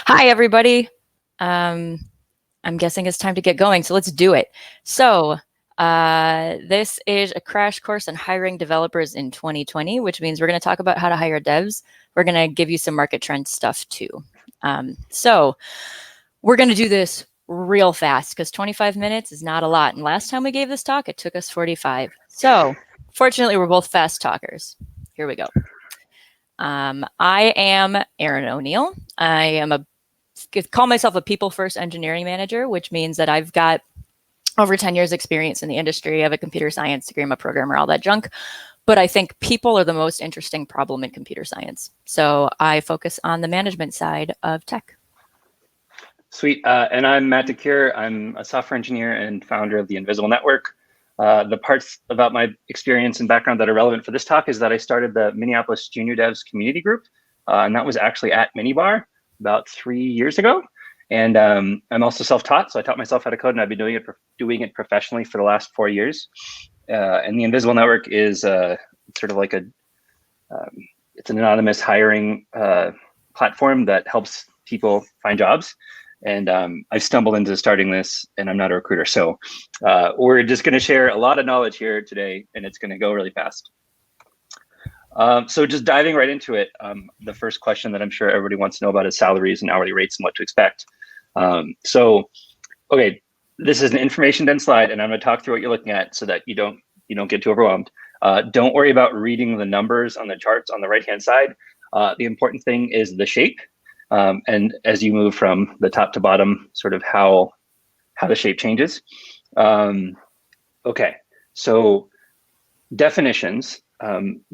Hi, everybody. Um, I'm guessing it's time to get going, so let's do it. This is a crash course on hiring developers in 2020, which means we're going to talk about how to hire devs. We're going to give you some market trend stuff too. So we're going to do this real fast because 25 minutes is not a lot. And last time we gave this talk, it took us 45. So fortunately, we're both fast talkers. Here we go. I am Eryn O'Neill. I call myself a people first engineering manager, which means that I've got over 10 years experience in the industry. I have a computer science degree. I'm a programmer, all that junk. But I think people are the most interesting problem in computer science. So I focus on the management side of tech. Sweet. And I'm Matt Decuir. I'm a software engineer and founder of the Invisible Network. The parts about my experience and background that are relevant for this talk is that I started the Minneapolis Junior Devs community group, and that was actually at Minnebar about 3 years ago. And I'm also self-taught, so I taught myself how to code, and I've been doing it professionally for the last 4 years. And the Invisible Network is sort of like it's an anonymous hiring platform that helps people find jobs. And I stumbled into starting this, and I'm not a recruiter. So we're just going to share a lot of knowledge here today, and it's going to go really fast. So just diving right into it, the first question that I'm sure everybody wants to know about is salaries and hourly rates and what to expect. Okay, this is an information dense slide, and I'm going to talk through what you're looking at so that you don't get too overwhelmed. Don't worry about reading the numbers on the charts on the right-hand side. The important thing is the shape. And as you move from the top to bottom, sort of how the shape changes. Okay, so definitions.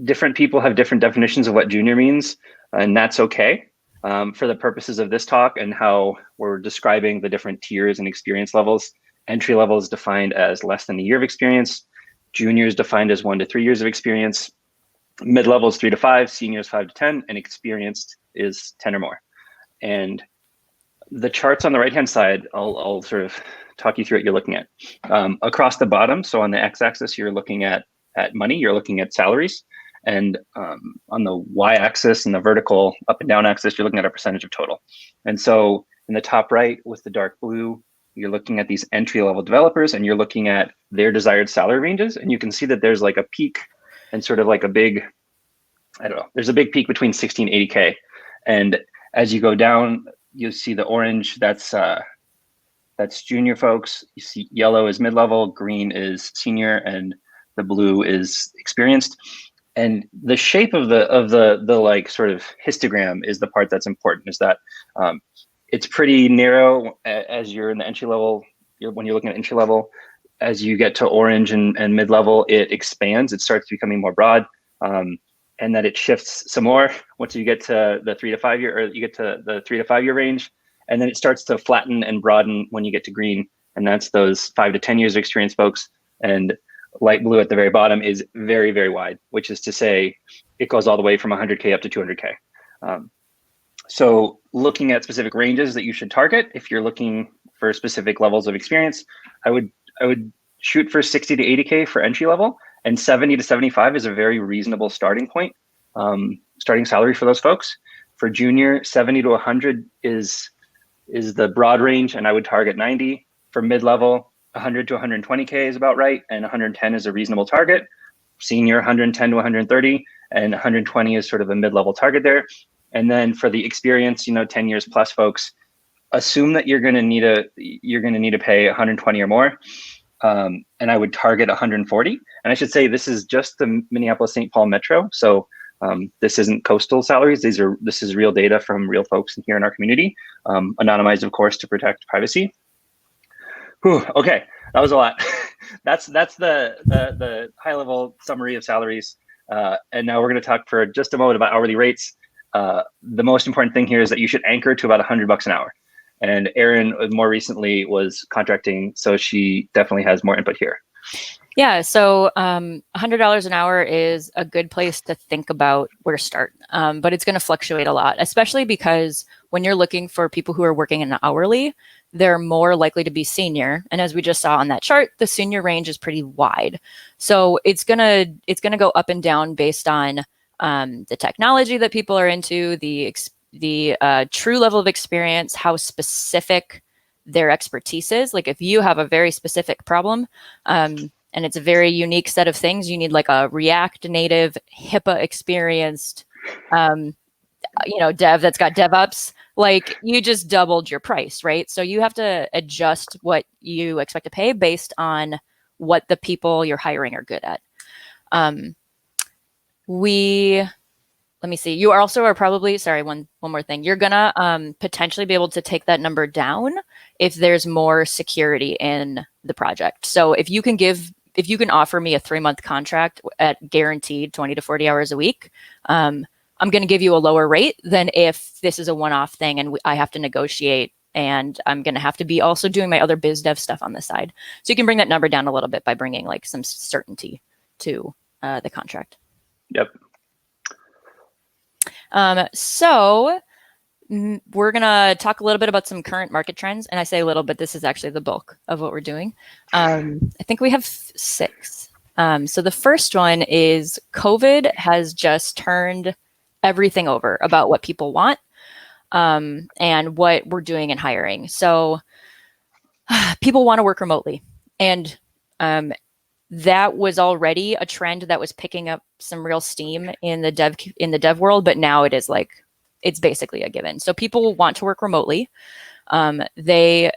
Different people have different definitions of what junior means, and that's okay for the purposes of this talk and how we're describing the different tiers and experience levels. Entry level is defined as less than a year of experience. Junior is defined as 1 to 3 years of experience. Mid-level is 3 to 5, senior is 5 to 10, and experienced is 10 or more. And the charts on the right-hand side, I'll sort of talk you through what you're looking at. Across the bottom, so on the x-axis, you're looking at money, you're looking at salaries. And on the y-axis and the vertical up and down axis, you're looking at a percentage of total. And so in the top right with the dark blue, you're looking at these entry-level developers, and you're looking at their desired salary ranges. And you can see that there's like a peak and sort of like a big, I don't know, there's a big peak between 60 and 80K. And as you go down, you see the orange, that's junior folks. You see yellow is mid-level, green is senior, and the blue is experienced. And the shape of the like sort of histogram is the part that's important, is that it's pretty narrow as you're in the entry level. When you're looking at entry level, as you get to orange and mid-level, it expands, it starts becoming more broad. And that it shifts some more once you get to the 3 to 5 year, or you get to the 3 to 5 year range. And then it starts to flatten and broaden when you get to green. And that's those 5 to 10 years of experience folks. And light blue at the very bottom is very, very wide, which is to say it goes all the way from 100K up to 200K. So looking at specific ranges that you should target, if you're looking for specific levels of experience, I would shoot for 60 to 80K for entry level. And 70 to 75 is a very reasonable starting point, starting salary for those folks. For junior, 70 to 100 is the broad range, and I would target 90. For mid-level, 100 to 120K is about right, and 110 is a reasonable target. Senior, 110 to 130, and 120 is sort of a mid-level target there. And then for the experience, 10 years plus folks, assume that you're going to need to pay 120 or more. And I would target 140. And I should say this is just the Minneapolis-St. Paul Metro. So this isn't coastal salaries. This is real data from real folks here in our community, anonymized, of course, to protect privacy. Whew, okay, that was a lot. that's the high-level summary of salaries. And now we're going to talk for just a moment about hourly rates. The most important thing here is that you should anchor to about $100 an hour. And Eryn more recently was contracting, so she definitely has more input here. Yeah, so $100 an hour is a good place to think about where to start, but it's going to fluctuate a lot, especially because when you're looking for people who are working in hourly, they're more likely to be senior. And as we just saw on that chart, the senior range is pretty wide. So it's gonna go up and down based on the technology that people are into, the the true level of experience, how specific their expertise is. Like if you have a very specific problem, and it's a very unique set of things, you need like a React Native, HIPAA experienced, dev that's got DevOps, like you just doubled your price, right? So you have to adjust what you expect to pay based on what the people you're hiring are good at. Let me see. You also are probably, sorry, one more thing. You're gonna potentially be able to take that number down if there's more security in the project. So if you can offer me a 3-month contract at guaranteed 20 to 40 hours a week, I'm going to give you a lower rate than if this is a one-off thing and I have to negotiate and I'm going to have to be also doing my other biz dev stuff on the side. So you can bring that number down a little bit by bringing like some certainty to the contract. Yep. So we're going to talk a little bit about some current market trends. And I say a little bit, this is actually the bulk of what we're doing. I think we have 6. So the first one is COVID has just turned everything over about what people want and what we're doing in hiring. So people want to work remotely. And that was already a trend that was picking up some real steam in the dev world, but now it's basically a given. So people want to work remotely. They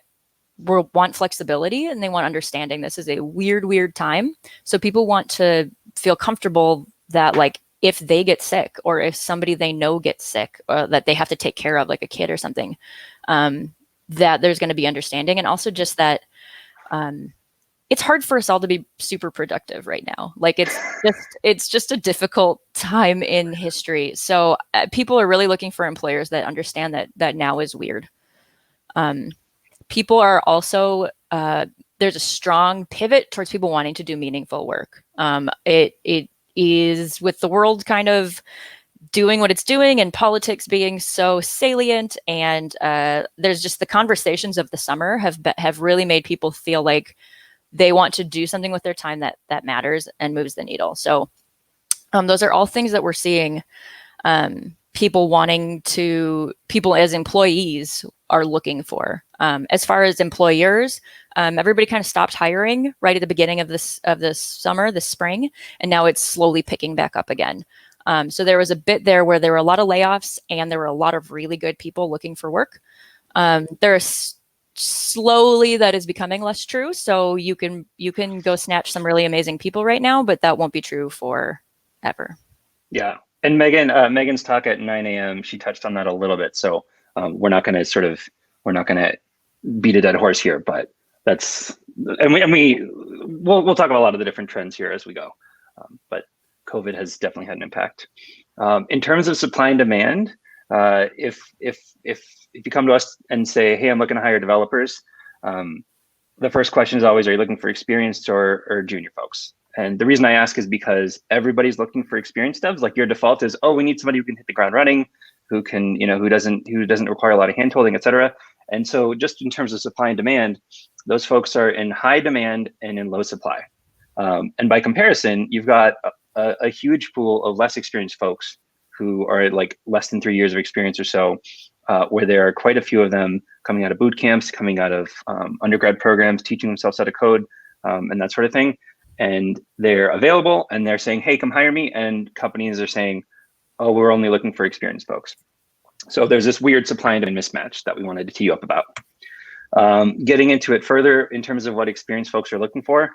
want flexibility and they want understanding. This is a weird time. So people want to feel comfortable that like if they get sick or if somebody they know gets sick or that they have to take care of, like a kid or something, that there's going to be understanding. And also just that it's hard for us all to be super productive right now. Like it's just a difficult time in history. So people are really looking for employers that understand that now is weird. People are also, there's a strong pivot towards people wanting to do meaningful work. It is with the world kind of doing what it's doing and politics being so salient. And there's just the conversations of the summer have really made people feel like they want to do something with their time that matters and moves the needle. So those are all things that we're seeing. People as employees are looking for. As far as employers, everybody kind of stopped hiring right at the beginning of this summer, this spring, and now it's slowly picking back up again. So there was a bit there where there were a lot of layoffs and there were a lot of really good people looking for work. There's slowly that is becoming less true. So you can go snatch some really amazing people right now, but that won't be true forever. Yeah. And Megan's talk at 9 a.m., she touched on that a little bit. So we're not going to beat a dead horse here, but we'll talk about a lot of the different trends here as we go. But COVID has definitely had an impact. In terms of supply and demand, if you come to us and say, hey, I'm looking to hire developers, the first question is always, are you looking for experienced or junior folks? And the reason I ask is because everybody's looking for experienced devs. Like your default is, oh, we need somebody who can hit the ground running, who can, who doesn't require a lot of handholding, et cetera. And so just in terms of supply and demand, those folks are in high demand and in low supply. And by comparison, you've got a huge pool of less experienced folks who are like less than 3 years of experience or so, where there are quite a few of them coming out of boot camps, coming out of undergrad programs, teaching themselves how to code and that sort of thing. And they're available and they're saying, hey, come hire me. And companies are saying, oh, we're only looking for experienced folks. So there's this weird supply and demand mismatch that we wanted to tee you up about. Getting into it further in terms of what experienced folks are looking for,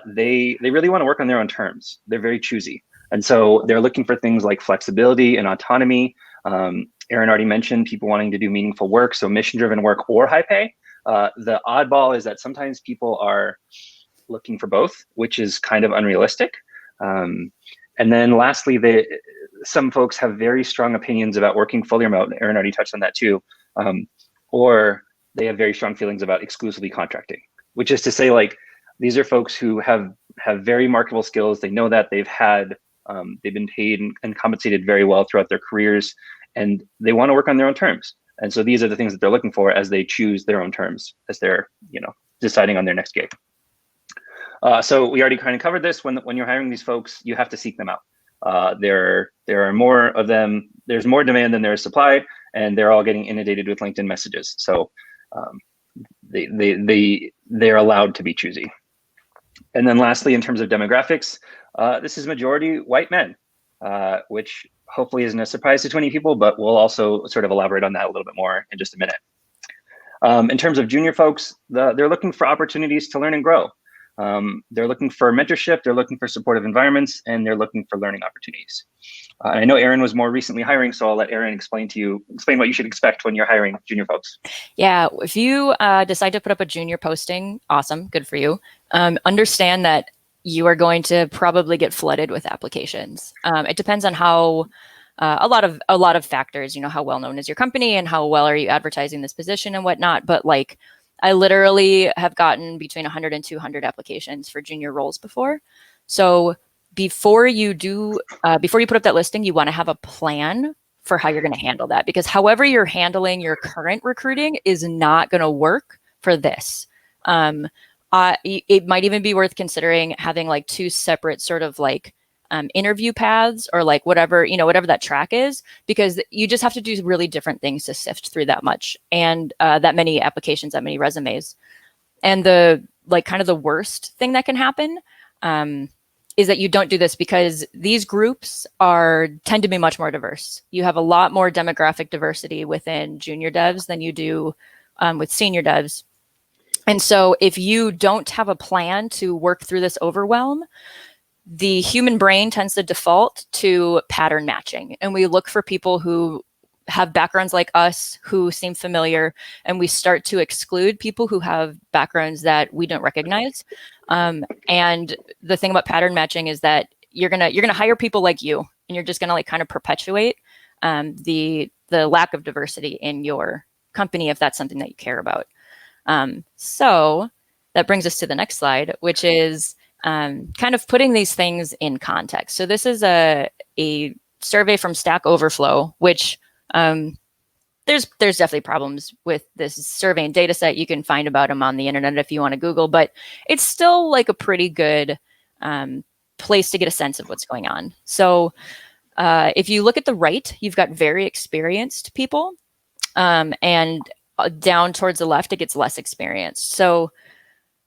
they really want to work on their own terms. They're very choosy. And so they're looking for things like flexibility and autonomy. Eryn already mentioned people wanting to do meaningful work, so mission-driven work or high pay. The oddball is that sometimes people are looking for both, which is kind of unrealistic. And then lastly, some folks have very strong opinions about working fully remote. Eryn already touched on that too. Or they have very strong feelings about exclusively contracting, which is to say, like, these are folks who have very marketable skills. They know that they've been paid and compensated very well throughout their careers, and they want to work on their own terms. And so these are the things that they're looking for as they choose their own terms, as they're deciding on their next gig. So we already kind of covered this. When you're hiring these folks, you have to seek them out. There are more of them. There's more demand than there is supply. and they're all getting inundated with LinkedIn messages. So they're allowed to be choosy. And then lastly, in terms of demographics, this is majority white men, which hopefully isn't a surprise to 20 people, but we'll also sort of elaborate on that a little bit more in just a minute. In terms of junior folks, they're looking for opportunities to learn and grow. They're looking for mentorship, they're looking for supportive environments, and they're looking for learning opportunities. I know Eryn was more recently hiring, so I'll let Eryn explain what you should expect when you're hiring junior folks. Yeah, if you decide to put up a junior posting, awesome, good for you. Understand that you are going to probably get flooded with applications. It depends on how a lot of factors, how well known is your company and how well are you advertising this position and whatnot. But like, I literally have gotten between 100 and 200 applications for junior roles before. So before you put up that listing, you want to have a plan for how you're going to handle that, because however you're handling your current recruiting is not going to work for this. It might even be worth considering having like two separate sort of like interview paths, or like whatever that track is, because you just have to do really different things to sift through that much and that many applications, that many resumes. And the kind of the worst thing that can happen is that you don't do this, because these groups tend to be much more diverse. You have a lot more demographic diversity within junior devs than you do with senior devs. And so if you don't have a plan to work through this overwhelm, the human brain tends to default to pattern matching. And we look for people who have backgrounds like us, who seem familiar, and we start to exclude people who have backgrounds that we don't recognize. And the thing about pattern matching is that you're gonna hire people like you, and you're just gonna kind of perpetuate the lack of diversity in your company if that's something that you care about. So that brings us to the next slide, which is kind of putting these things in context. So this is a survey from Stack Overflow, which there's definitely problems with this survey and data set. You can find about them on the internet if you want to Google, but it's still like a pretty good place to get a sense of what's going on. So if you look at the right, you've got very experienced people, and down towards the left, it gets less experienced. So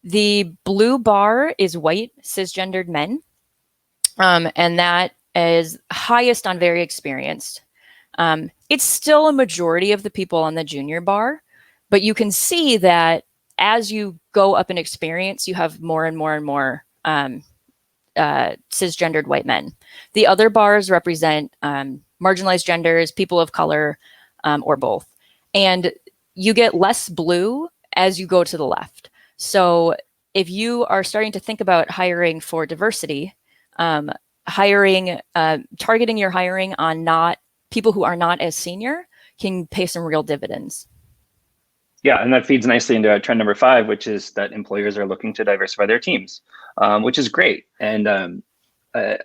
the blue bar is white cisgendered men, and that is highest on very experienced. It's still a majority of the people on the junior bar, but you can see that as you go up in experience, you have more and more and more cisgendered white men. The other bars represent marginalized genders, people of color, or both. And you get less blue as you go to the left. So if you are starting to think about hiring for diversity, targeting your hiring on not people who are not as senior can pay some real dividends. Yeah, and that feeds nicely into trend number 5, which is that employers are looking to diversify their teams, which is great. And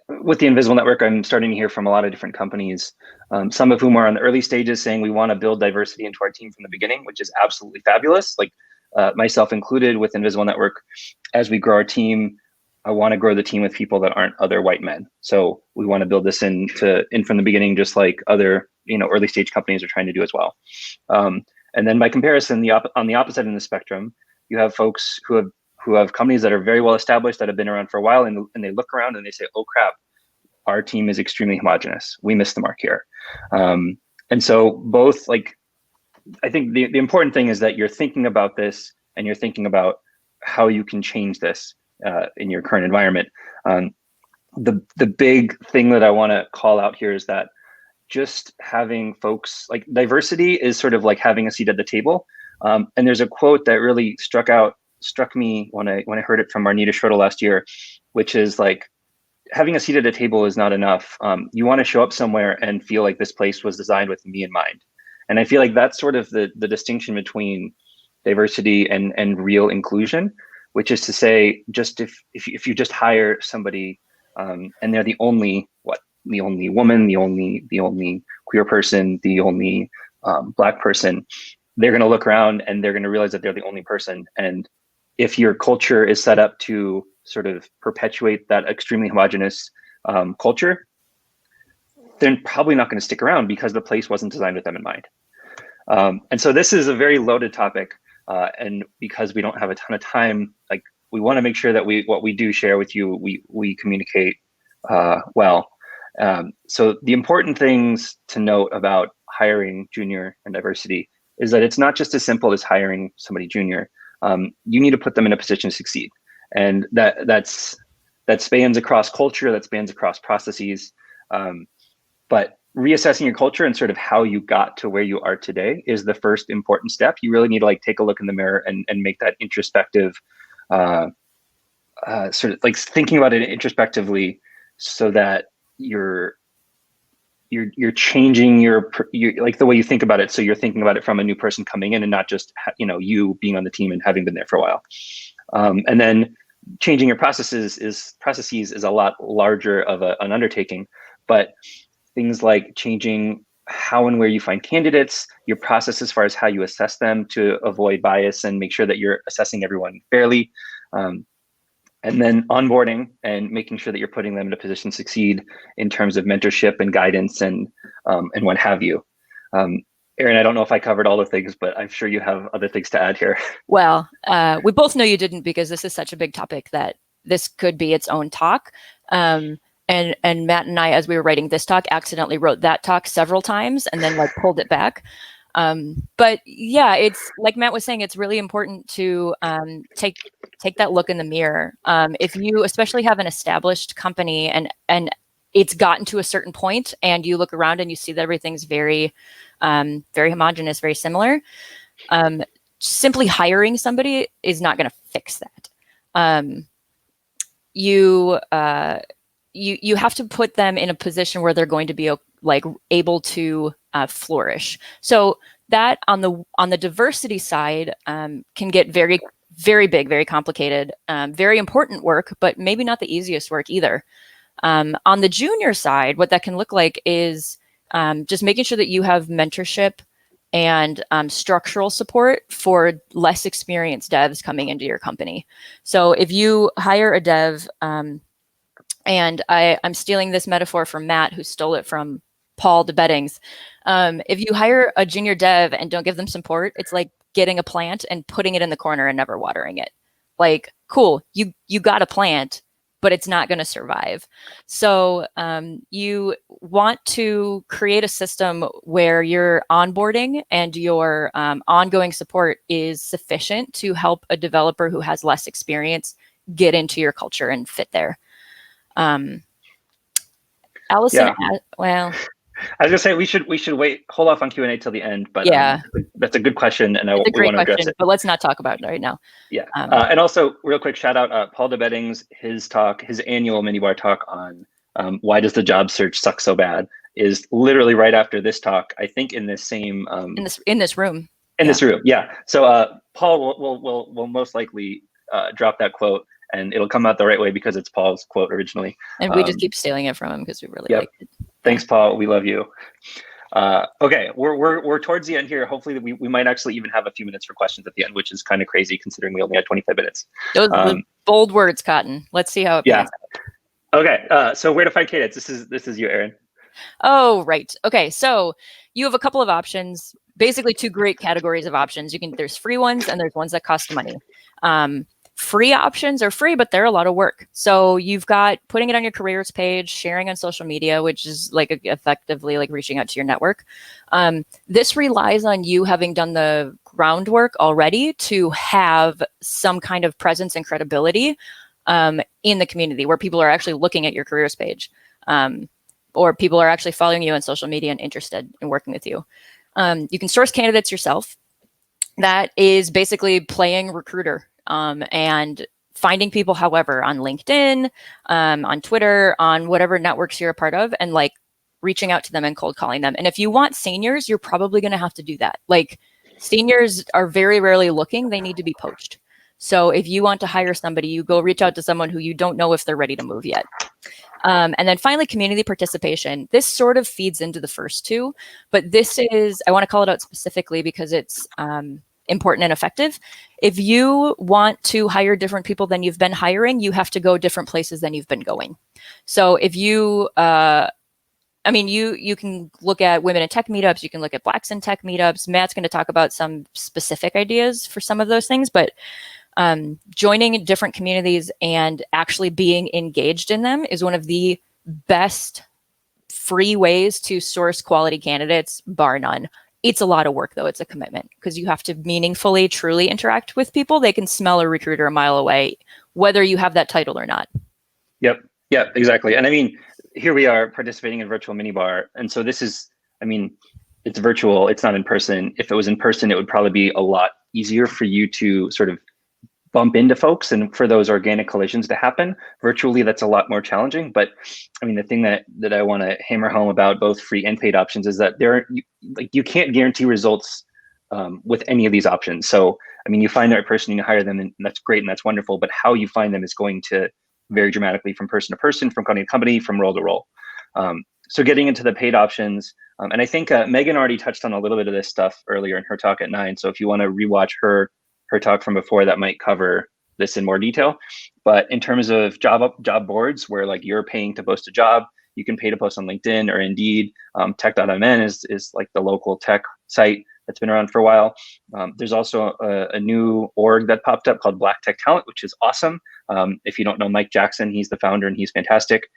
with the Invisible Network, I'm starting to hear from a lot of different companies, some of whom are on the early stages saying we want to build diversity into our team from the beginning, which is absolutely fabulous. Like myself included with Invisible Network, as we grow our team, I want to grow the team with people that aren't other white men. So we want to build this in from the beginning, just like other early stage companies are trying to do as well. And then by comparison, on the opposite end of the spectrum, you have folks who have companies that are very well established, that have been around for a while, and they look around and they say, oh crap, our team is extremely homogenous. We missed the mark here. And so both, I think the important thing is that you're thinking about this and you're thinking about how you can change this in your current environment. The big thing that I want to call out here is that just having folks, like, diversity is sort of like having a seat at the table. And there's a quote that really struck me when I heard it from Arnita Schroeder last year, which is like, having a seat at a table is not enough. You want to show up somewhere and feel like this place was designed with me in mind. And I feel like that's sort of the distinction between diversity and real inclusion, which is to say, just if you just hire somebody and they're the only woman, the only queer person, the only Black person, they're going to look around and they're going to realize that they're the only person. And if your culture is set up to sort of perpetuate that extremely homogenous culture, they're probably not going to stick around because the place wasn't designed with them in mind. And so this is a very loaded topic, and because we don't have a ton of time, like we want to make sure that what we do share with you, we communicate well. So the important things to note about hiring junior and diversity is that it's not just as simple as hiring somebody junior. You need to put them in a position to succeed, and that spans across culture, that spans across processes. But reassessing your culture and sort of how you got to where you are today is the first important step. You really need to like take a look in the mirror and make that introspective, sort of like thinking about it introspectively, so that you're changing your like the way you think about it. So you're thinking about it from a new person coming in and not just, you being on the team and having been there for a while. And then changing your processes is a lot larger of an undertaking, but things like changing how and where you find candidates, your process as far as how you assess them to avoid bias and make sure that you're assessing everyone fairly. And then onboarding and making sure that you're putting them in a position to succeed in terms of mentorship and guidance and what have you. Eryn, I don't know if I covered all the things, but I'm sure you have other things to add here. Well, we both know you didn't, because this is such a big topic that this could be its own talk. And Matt and I, as we were writing this talk, accidentally wrote that talk several times and then like pulled it back. But yeah, it's like Matt was saying, it's really important to take that look in the mirror. If you especially have an established company and it's gotten to a certain point and you look around and you see that everything's very homogenous, very similar, simply hiring somebody is not going to fix that. You have to put them in a position where they're going to be like able to flourish. So that on the diversity side can get very, very big, very complicated, very important work, but maybe not the easiest work either. On the junior side, what that can look like is just making sure that you have mentorship and structural support for less experienced devs coming into your company. So if you hire a dev, and I'm stealing this metaphor from Matt, who stole it from Paul de Beddings. If you hire a junior dev and don't give them support, it's like getting a plant and putting it in the corner and never watering it. Like, cool, you got a plant, but it's not going to survive. So you want to create a system where your onboarding and your ongoing support is sufficient to help a developer who has less experience get into your culture and fit there. Allison, Yeah. well, I was gonna say we should hold off on Q&A till the end, but yeah, that's a good question, and it's a we great want to address question, it. but let's not talk about it right now. Yeah, and also real quick shout out Paul de Beddings, his annual Minibar talk on why does the job search suck so bad is literally right after this talk. I think in this same in this room. This room, yeah. So Paul will most likely drop that quote, and it'll come out the right way because it's Paul's quote originally. And we just keep stealing it from him because we really like it. Thanks, Paul. We love you. Okay, we're towards the end here. Hopefully we might actually even have a few minutes for questions at the end, which is kind of crazy considering we only had 25 minutes. Those are the bold words, Cotton. Let's see how it pans out. Okay, so where to find candidates? This is you, Eryn. Oh, right. Okay, so you have a couple of options, basically two great categories of options. There's free ones and there's ones that cost money. Free options are free, but they're a lot of work. So you've got putting it on your careers page, sharing on social media, which is like effectively like reaching out to your network. This relies on you having done the groundwork already to have some kind of presence and credibility in the community where people are actually looking at your careers page, or people are actually following you on social media and interested in working with you. You can source candidates yourself. That is basically playing recruiter. And finding people, however, on LinkedIn, on Twitter, on whatever networks you're a part of, and like reaching out to them and cold calling them. And if you want seniors, you're probably going to have to do that. Like seniors are very rarely looking. They need to be poached. So if you want to hire somebody, you go reach out to someone who you don't know if they're ready to move yet. And then finally, community participation. This sort of feeds into the first two, but this is, I want to call it out specifically because it's important and effective. If you want to hire different people than you've been hiring, you have to go different places than you've been going. So if you I mean, you can look at women in tech meetups, you can look at blacks in tech meetups. Matt's going to talk about some specific ideas for some of those things, but joining different communities and actually being engaged in them is one of the best free ways to source quality candidates, bar none. It's a lot of work, though. It's a commitment because you have to meaningfully, truly interact with people. They can smell a recruiter a mile away, whether you have that title or not. Yep. Yeah, exactly. And I mean, here we are participating in virtual minibar. And so this is, I mean, it's virtual, it's not in person. If it was in person, it would probably be a lot easier for you to sort of bump into folks and for those organic collisions to happen. Virtually, that's a lot more challenging. But I mean, the thing that I want to hammer home about both free and paid options is that you can't guarantee results with any of these options. So, I mean, you find the right person, you hire them, and that's great and that's wonderful. But how you find them is going to vary dramatically from person to person, from company to company, from role to role. So getting into the paid options, and I think Megan already touched on a little bit of this stuff earlier in her talk at 9. So if you want to rewatch her talk from before, that might cover this in more detail. But in terms of job boards where like you're paying to post a job, you can pay to post on LinkedIn or Indeed. Tech.mn is like the local tech site that's been around for a while. There's also a new org that popped up called Black Tech Talent, which is awesome. If you don't know Mike Jackson, he's the founder and he's fantastic.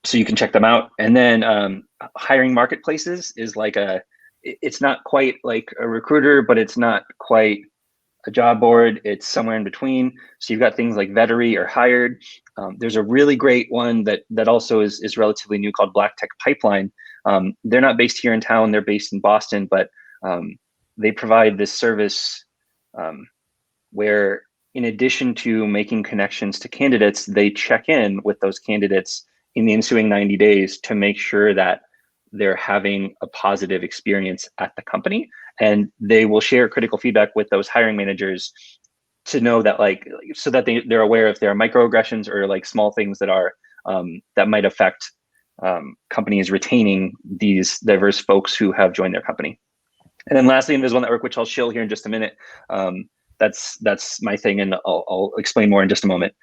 So you can check them out. And then hiring marketplaces is like it's not quite like a recruiter, but it's not quite a job board. It's somewhere in between. So you've got things like Vettery or Hired. There's a really great one that also is relatively new called Black Tech Pipeline. They're not based here in town. They're based in Boston, but they provide this service where in addition to making connections to candidates, they check in with those candidates in the ensuing 90 days to make sure that they're having a positive experience at the company. And they will share critical feedback with those hiring managers to know that so that they're aware if there are microaggressions or like small things that are that might affect companies retaining these diverse folks who have joined their company. And then lastly, Invisible Network, which I'll shill here in just a minute. That's my thing, and I'll explain more in just a moment.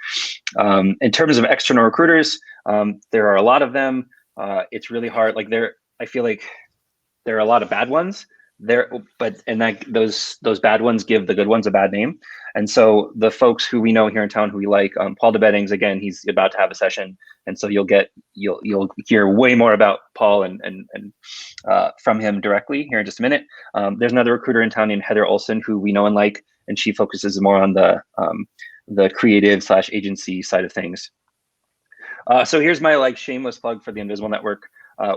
In terms of external recruiters, there are a lot of them. It's really hard. I feel like there are a lot of bad ones there, those bad ones give the good ones a bad name. And so the folks who we know here in town who we like, Paul DeBeddings, again, he's about to have a session, and so you'll hear way more about Paul and from him directly here in just a minute. There's another recruiter in town named Heather Olson who we know and like, and she focuses more on the creative / agency side of things. So here's my shameless plug for the Invisible Network.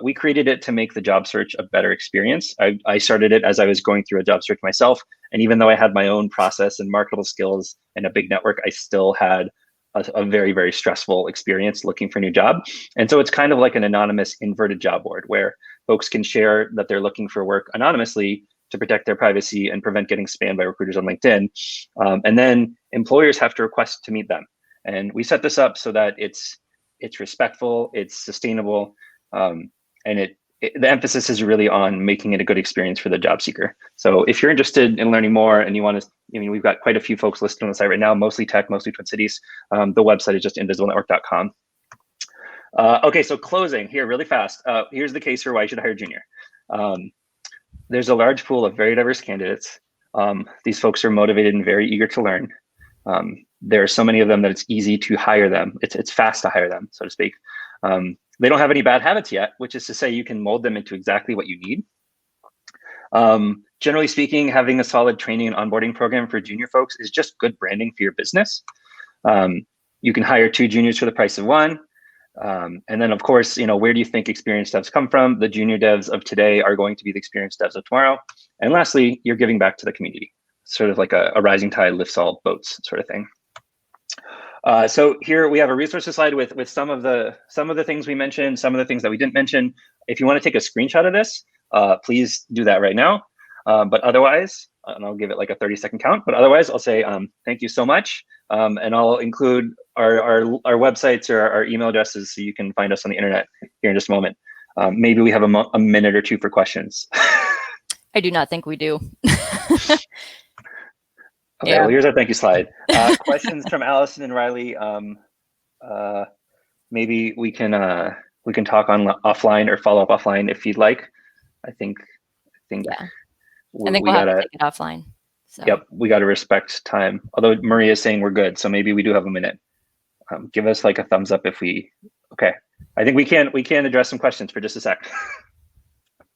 We created it to make the job search a better experience. I started it as I was going through a job search myself. And even though I had my own process and marketable skills and a big network, I still had a very, very stressful experience looking for a new job. And so it's kind of like an anonymous inverted job board where folks can share that they're looking for work anonymously to protect their privacy and prevent getting spammed by recruiters on LinkedIn. And then employers have to request to meet them. And we set this up so that it's respectful, it's sustainable, and the emphasis is really on making it a good experience for the job seeker. So if you're interested in learning more and you want to, we've got quite a few folks listed on the site right now, mostly tech, mostly Twin Cities. The website is just invisiblenetwork.com. Okay, so closing here really fast. Here's the case for why you should hire junior. There's a large pool of very diverse candidates. These folks are motivated and very eager to learn. There are so many of them that it's easy to hire them. It's fast to hire them, so to speak. They don't have any bad habits yet, which is to say you can mold them into exactly what you need. Generally speaking, having a solid training and onboarding program for junior folks is just good branding for your business. You can hire 2 juniors for the price of 1. And then of course, where do you think experienced devs come from? The junior devs of today are going to be the experienced devs of tomorrow. And lastly, you're giving back to the community, sort of like a rising tide lifts all boats sort of thing. So here we have a resources slide with some of the things we mentioned, some of the things that we didn't mention. If you want to take a screenshot of this, please do that right now. But otherwise, and I'll give it like a 30-second count, but otherwise I'll say thank you so much. And I'll include our websites or our email addresses so you can find us on the internet here in just a moment. Maybe we have a minute or 2 for questions. I do not think we do. Okay, well, here's our thank you slide. Questions from Allison and Riley. maybe we can talk on offline or follow up offline if you'd like. I think Yeah. I think we we'll have to gotta, take it offline. So. yep, we gotta respect time. Although Maria is saying we're good, so maybe we do have a minute. Give us like a thumbs up if we, okay. I think we can address some questions for just a sec.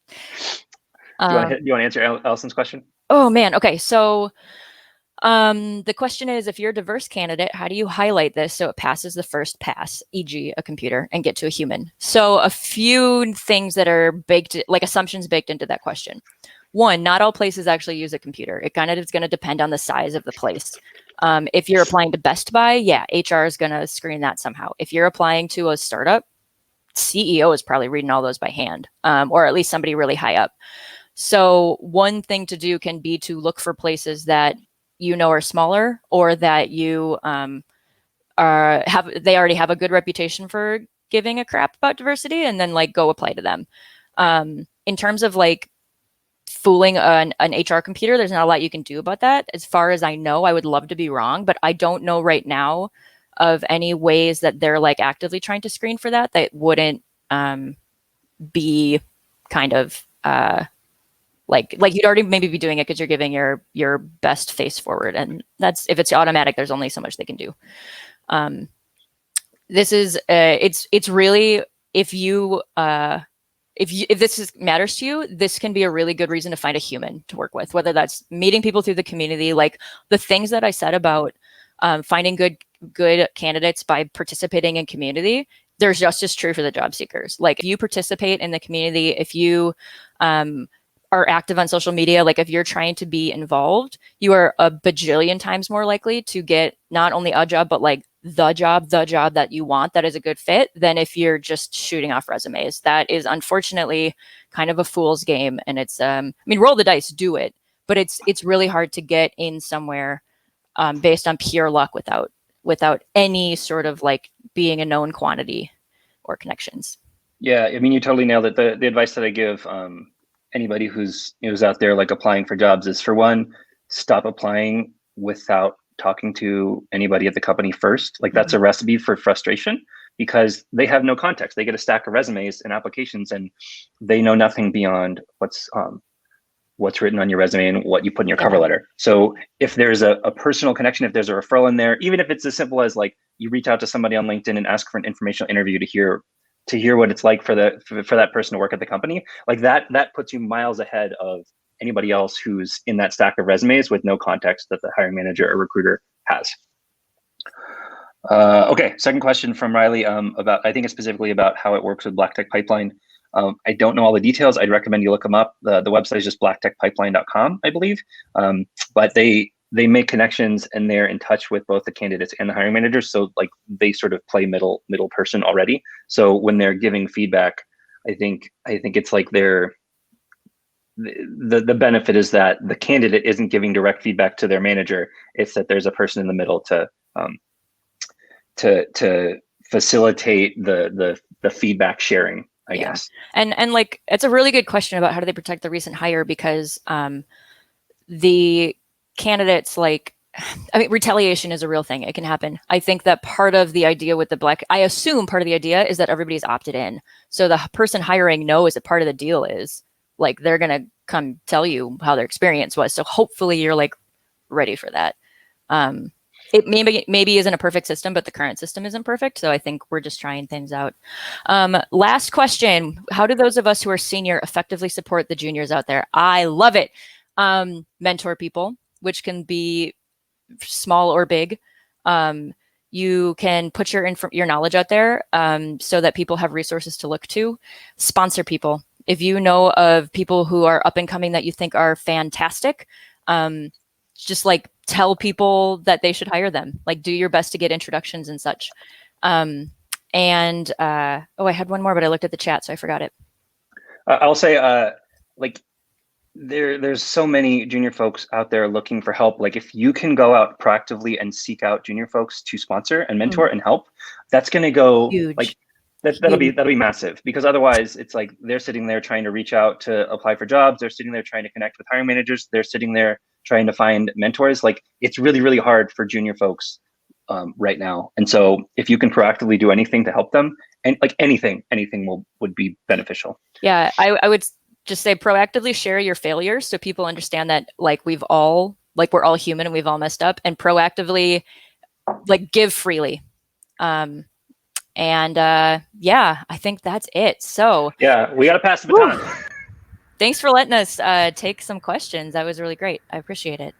Do you want to answer Allison's question? Oh man. Okay. So the question is, if you're a diverse candidate, how do you highlight this so it passes the first pass, e.g. a computer, and get to a human? So a few things that are baked, like assumptions baked into that question. One, not all places actually use a computer. It kind of is going to depend on the size of the place. If you're applying to Best Buy, yeah, HR is going to screen that somehow. If you're applying to a startup, CEO is probably reading all those by hand, or at least somebody really high up. So one thing to do can be to look for places that you know are smaller, or that you they already have a good reputation for giving a crap about diversity, and then like go apply to them. In terms of like fooling an HR computer, there's not a lot you can do about that. As far as I know, I would love to be wrong, but I don't know right now of any ways that they're like actively trying to screen for that wouldn't be kind of like you'd already maybe be doing it because you're giving your best face forward, and that's, if it's automatic, there's only so much they can do. This is it's really, if this matters to you, this can be a really good reason to find a human to work with, whether that's meeting people through the community, like the things that I said about finding good candidates by participating in community. There's just as true for the job seekers. Like if you participate in the community, if you are active on social media, like if you're trying to be involved, you are a bajillion times more likely to get not only a job, but like the job that you want, that is a good fit, than if you're just shooting off resumes. That is unfortunately kind of a fool's game. And it's, I mean, roll the dice, do it, but it's really hard to get in somewhere based on pure luck without any sort of like being a known quantity or connections. Yeah, I mean, you totally nailed it. The advice that I give anybody who's out there like applying for jobs is, for one, stop applying without talking to anybody at the company first. Like that's a recipe for frustration, because they have no context. They get a stack of resumes and applications, and they know nothing beyond what's written on your resume and what you put in your cover letter. So if there's a personal connection, if there's a referral in there, even if it's as simple as like you reach out to somebody on LinkedIn and ask for an informational interview to hear what it's like for that person to work at the company, like that puts you miles ahead of anybody else who's in that stack of resumes with no context that the hiring manager or recruiter has. Okay, second question from Riley about, I think it's specifically about how it works with Black Tech Pipeline. I don't know all the details. I'd recommend you look them up. The website is just blacktechpipeline.com, I believe. But they make connections, and they're in touch with both the candidates and the hiring managers. So like they sort of play middle person already. So when they're giving feedback, I think it's like the benefit is that the candidate isn't giving direct feedback to their manager. It's that there's a person in the middle to facilitate the feedback sharing, I guess. And like, it's a really good question about how do they protect the recent hire, because the candidates, like, I mean, retaliation is a real thing. It can happen. I think that part of the idea with I assume part of the idea is that everybody's opted in. So the person hiring knows that part of the deal is like, they're going to come tell you how their experience was. So hopefully you're like ready for that. It maybe isn't a perfect system, but the current system isn't perfect. So I think we're just trying things out. Last question. How do those of us who are senior effectively support the juniors out there? I love it. Mentor people, which can be small or big. You can put your knowledge out there so that people have resources to look to. Sponsor people. If you know of people who are up and coming that you think are fantastic, just like tell people that they should hire them. Like do your best to get introductions and such. I had one more, but I looked at the chat, so I forgot it. I'll say like there's so many junior folks out there looking for help. Like if you can go out proactively and seek out junior folks to sponsor and mentor and help, that's going to go huge. Like that'll be massive, because otherwise it's like they're sitting there trying to reach out to apply for jobs. They're sitting there trying to connect with hiring managers. They're sitting there trying to find mentors. Like it's really, really hard for junior folks right now. And so if you can proactively do anything to help them, and like anything would be beneficial. Yeah, I would just say proactively share your failures so people understand that like we're all human and we've all messed up, and proactively like give freely. Yeah, I think that's it. So yeah, we got to pass the baton. Thanks for letting us take some questions. That was really great. I appreciate it.